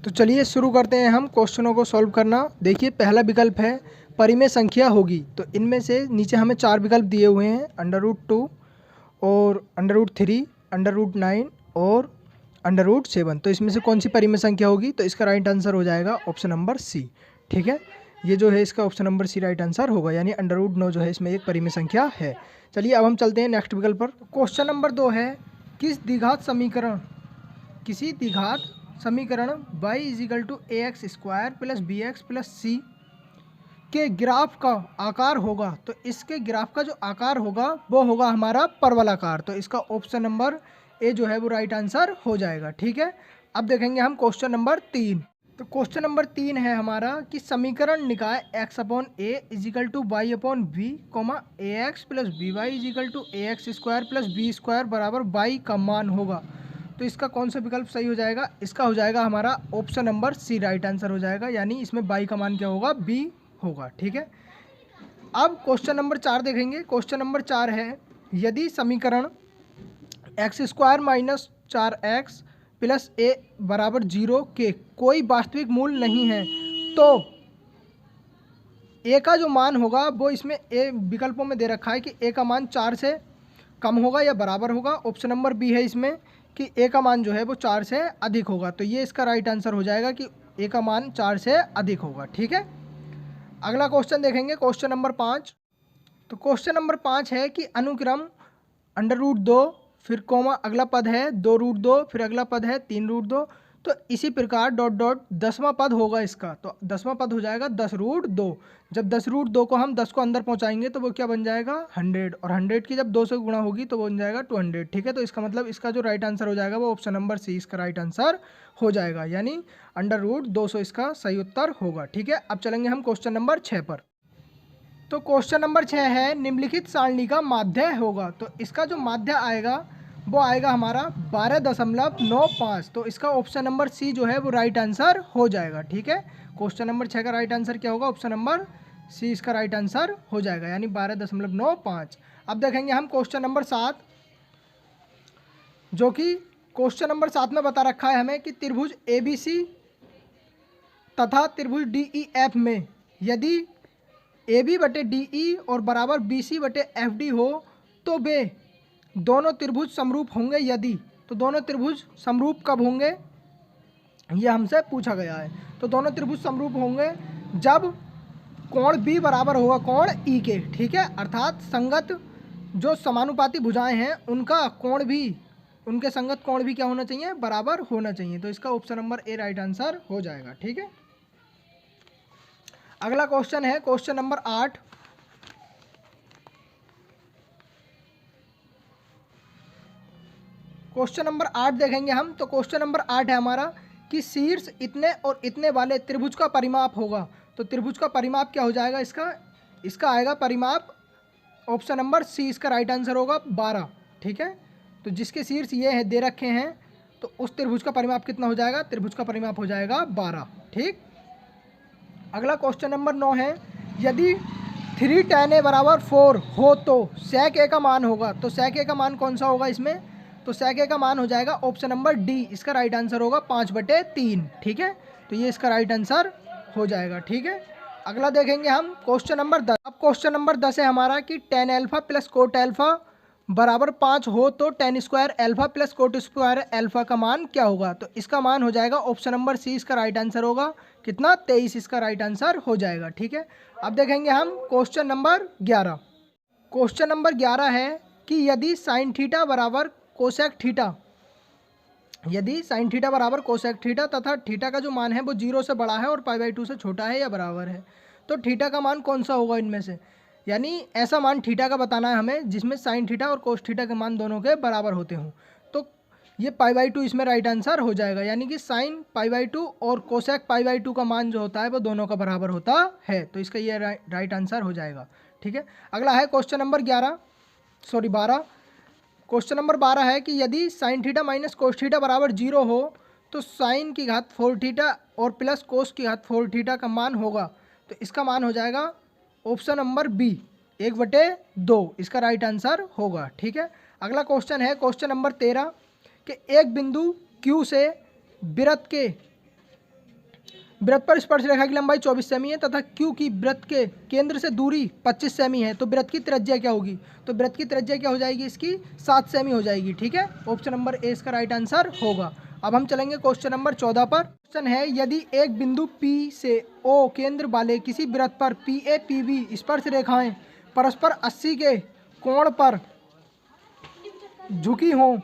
तो चलिए शुरू करते हैं हम क्वेश्चनों को सॉल्व करना। देखिए पहला विकल्प है परिमेय संख्या होगी, तो इनमें से नीचे हमें 4 विकल्प दिए हुए हैं, √2 और √3, √9 और √7। तो इसमें से कौन सी परिमेय संख्या होगी? तो इसका राइट आंसर हो जाएगा ऑप्शन नंबर सी। ठीक है, ये जो है इसका option number C right answer होगा, यानी √9 जो है इसमें एक परिमेय संख्या है। चलिए अब हम चलते हैं नेक्स्ट विकल्प पर। क्वेश्चन नंबर 2 है किसी द्विघात समीकरण y = ax² + bx + c के ग्राफ का आकार होगा। तो इसके ग्राफ का जो आकार होगा वो होगा हमारा परवलयाकार। तो इसका ऑप्शन नंबर ए जो है वो राइट आंसर हो जाएगा। ठीक है, अब देखेंगे हम क्वेश्चन नंबर 3। तो क्वेश्चन नंबर 3 है हमारा कि समीकरण निकाय x/a = y/v, ax + by = ax² + b² = y का मान होगा। तो इसका कौन सा विकल्प सही हो जाएगा? इसका हो जाएगा हमारा option number C right answer हो जाएगा, यानी इसमें y का मान क्या होगा? b होगा। ठीक है, अब क्वेश्चन नंबर 4 देखेंगे। क्वेश्चन नंबर 4 है यदि समीकरण x² - 4x + a = 0 के कोई वास्तविक मूल नहीं है तो a का जो मान होगा वो इसमें a विकल्पों में दे रखा है कि a का मान 4 से कम होगा या बराबर होगा। ऑप्शन नंबर बी है इसमें कि a का मान जो है वो 4 से अधिक होगा। तो ये इसका राइट आंसर हो जाएगा कि a का मान 4 से अधिक होगा। ठीक है, अगला क्वेश्चन देखेंगे, क्वेश्चन नंबर 5। तो क्वेश्चन नंबर 5 है कि अनुक्रम √2 फिर कोमा अगला पद है 2√2 फिर अगला पद है 3√2, तो इसी प्रकार ... 10वां पद होगा इसका। तो 10वां पद हो जाएगा 10√2। जब 10√2 को हम 10 को अंदर पहुंचाएंगे तो वो क्या बन जाएगा? 100, और 100 की जब 2 से गुणा होगी तो वो बन जाएगा 200। ठीक है, तो इसका मतलब इसका जो राइट आंसर हो जाएगा वो ऑप्शन नंबर सी इसका राइट आंसर हो जाएगा, यानी √200 इसका सही उत्तर होगा। ठीक है, अब चलेंगे हम क्वेश्चन नंबर 6 पर। तो क्वेश्चन नंबर 6 है निम्नलिखित सारणी का माध्य होगा। तो इसका जो माध्य आएगा वो आएगा हमारा 12.95। तो इसका ऑप्शन नंबर सी जो है वो राइट आंसर हो जाएगा। ठीक है, क्वेश्चन नंबर 6 का राइट आंसर क्या होगा? ऑप्शन नंबर सी इसका राइट आंसर हो जाएगा, यानी 12.95। अब देखेंगे हम क्वेश्चन नंबर 7, जो कि क्वेश्चन नंबर 7 में बता रखा है हमें कि त्रिभुज ABC तथा त्रिभुज DEF में यदि AB/DE और बराबर BC/FD हो तो वे दोनों त्रिभुज समरूप होंगे यदि। तो दोनों त्रिभुज समरूप कब होंगे ये हमसे पूछा गया है। तो दोनों त्रिभुज समरूप होंगे जब कोण B बराबर होगा कोण E के। ठीक है, अर्थात संगत जो समानुपाती भुजाएं हैं उनका कोण भी, उनके संगत कोण भी क्या होना चाहिए? बराबर होना चाहिए। तो इसका option number A right answer हो जाएगा। ठीक है, अगला क्वेश्चन है क्वेश्चन नंबर 8। क्वेश्चन नंबर 8 देखेंगे हम। तो क्वेश्चन नंबर 8 है हमारा कि शीर्ष इतने और इतने वाले त्रिभुज का परिमाप होगा। तो त्रिभुज का परिमाप क्या हो जाएगा? इसका आएगा परिमाप ऑप्शन नंबर सी इसका राइट आंसर होगा 12। ठीक है, तो जिसके शीर्ष ये है दे रखे हैं तो उस त्रिभुज का परिमाप कितना हो जाएगा? त्रिभुज का परिमाप हो जाएगा 12। ठीक, अगला क्वेश्चन नंबर 9 है यदि 3 tan a = 4 हो तो sec a का मान होगा। तो sec a का मान कौन सा होगा इसमें? तो sec a का मान हो जाएगा ऑप्शन नंबर डी, इसका राइट आंसर होगा 5/3। ठीक है, तो ये इसका राइट आंसर हो जाएगा। ठीक है, अगला देखेंगे हम क्वेश्चन नंबर 10। अब क्वेश्चन नंबर 10 है हमारा कि tan α + cot α बराबर 5 हो तो tan² α + cot² α का मान क्या होगा? तो इसका मान हो जाएगा ऑप्शन नंबर सी इसका राइट आंसर होगा कितना? 23 इसका राइट आंसर हो जाएगा। ठीक है, अब देखेंगे हम क्वेश्चन नंबर 11। क्वेश्चन नंबर 11 है कि यदि sin θ बराबर cosec θ, यदि sin θ बराबर cosec θ तथा θ का जो मान है वो 0 से बड़ा है और π/2 से छोटा है या बराबर है, तो θ का मान कौन सा होगा इनमें से? यानी ऐसा मान θ का बताना है हमें जिसमें sin θ और cos θ के मान दोनों के बराबर होते हों। तो ये π/2 इसमें राइट आंसर हो जाएगा, यानी कि sin π/2 और cosec π/2 का मान जो होता है वो दोनों का बराबर होता है। तो इसका ये राइट आंसर हो जाएगा। ठीक है, अगला है क्वेश्चन नंबर 12। क्वेश्चन नंबर 12 है कि यदि sin θ - cos θ बराबर 0 हो तो sin की घात 4θ और प्लस cos की घात 4θ का मान होगा। तो इसका मान हो जाएगा ऑप्शन नंबर बी 1/2, इसका राइट आंसर होगा। ठीक है, अगला क्वेश्चन है क्वेश्चन नंबर 13 कि एक बिंदु Q से वृत्त के वृत्त पर स्पर्श रेखा की लंबाई 24 सेमी है तथा क्यू की वृत्त के केंद्र से दूरी 25 सेमी है, तो वृत्त की त्रिज्या क्या होगी? तो वृत्त की त्रिज्या क्या हो जाएगी इसकी? 7 सेमी हो जाएगी। ठीक है, ऑप्शन नंबर ए इसका राइट आंसर होगा। अब हम चलेंगे क्वेश्चन नंबर 14 पर। क्वेश्चन है, यदि एक बिंदु P से O केंद्र वाले किसी वृत्त पर PA PB स्पर्श रेखाएं परस्पर 80 के कोण पर झुकी हों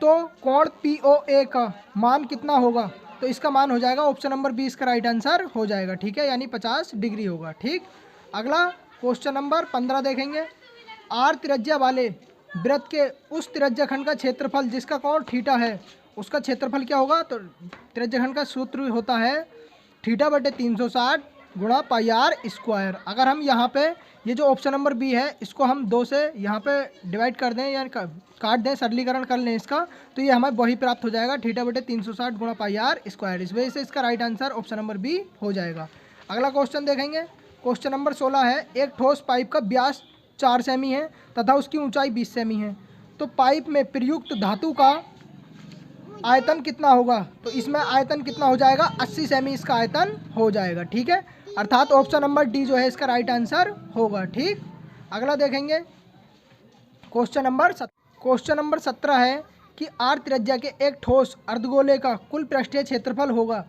तो कोण POA का मान कितना होगा? तो इसका मान हो जाएगा ऑप्शन नंबर 20 का राइट आंसर हो जाएगा। ठीक है, यानी 50 डिग्री होगा। ठीक, अगला क्वेश्चन नंबर 15 देखेंगे। आर त्रिज्या वाले वृत्त के उस त्रिज्या खंड का क्षेत्रफल जिसका कोण थीटा है, उसका क्षेत्रफल क्या होगा? तो त्रिज्या खंड का सूत्र होता है थीटा बटे 360 गुणा पाई आर स्क्वायर। अगर हम यहाँ पे ये जो ऑप्शन नंबर बी है इसको हम 2 से यहाँ पे डिवाइड कर दें या काट दें, सरलीकरण कर लें इसका, तो ये हमें वही प्राप्त हो जाएगा थीटा बटे 360 गुणा पाई आर स्क्वायर। इस वजह से इसका right answer option number B हो जाएगा। अगला क्वेश्चन देखेंगे। क्वेश्चन नंबर 16 है, एक ठोस पाइप का व्यास 4 सेमी है तथा उसकी ऊंचाई 20 सेमी है, तो पाइप में प्रयुक्त धातु का आयतन कितना होगा? तो इसमें आयतन कितना हो जाएगा? 80 सेमी इसका आयतन हो जाएगा। ठीक है, अर्थात ऑप्शन नंबर डी जो है इसका राइट आंसर होगा। ठीक, अगला देखेंगे। क्वेश्चन नंबर 17 है कि आर त्रिज्या के एक ठोस अर्धगोले का कुल पृष्ठीय क्षेत्रफल होगा,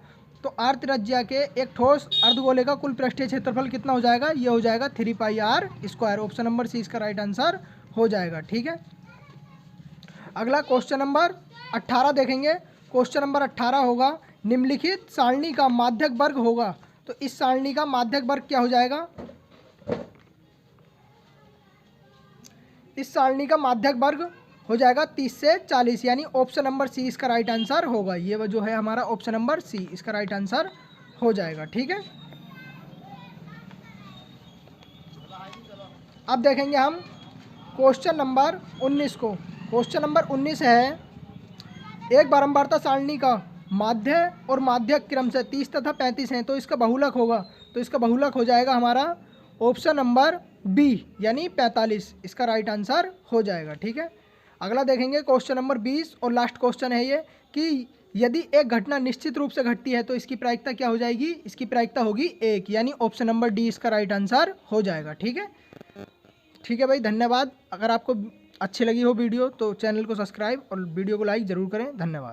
तो आर त्रिज्या के एक ठोस अर्धगोले का कुल पृष्ठीय क्षेत्रफल कितना हो जाएगा? ये हो जाएगा 3 pi r square. Option number C इसका राइट आंसर हो जाएगा। ठीक है, अगला क्वेश्चन नंबर 18 देखेंगे। क्वेश्चन नंबर 18 होगा, निम्नलिखित सारणी का माध्यक वर्ग होगा, तो इस सारणी का माध्यक वर्ग क्या हो जाएगा? इस सारणी का माध्यक वर्ग हो जाएगा 30 से 40, यानी ऑप्शन नंबर सी इसका राइट आंसर होगा। ये वो जो है हमारा ऑप्शन नंबर सी इसका राइट आंसर हो जाएगा। ठीक है, अब देखेंगे हम क्वेश्चन नंबर 19 को। क्वेश्चन नंबर 19 है, एक बारंबारता सारणी का माध्य और माध्यक क्रम से 30 तथा 35 हैं, तो इसका बहुलक होगा, तो इसका बहुलक हो जाएगा हमारा ऑप्शन नंबर बी यानी 45, इसका राइट आंसर हो जाएगा। ठीक है, अगला देखेंगे क्वेश्चन नंबर 20 और लास्ट क्वेश्चन है ये कि यदि एक घटना निश्चित रूप से घटती है तो इसकी प्रायिकता क्या हो जाएगी? इसकी प्रायिकता होगी 1, यानी ऑप्शन नंबर डी इसका राइट आंसर हो जाएगा। ठीक है, ठीक है भाई, धन्यवाद। अगर आपको अच्छी लगी हो वीडियो तो चैनल को सब्सक्राइब और वीडियो को लाइक ज़रूर करें। धन्यवाद।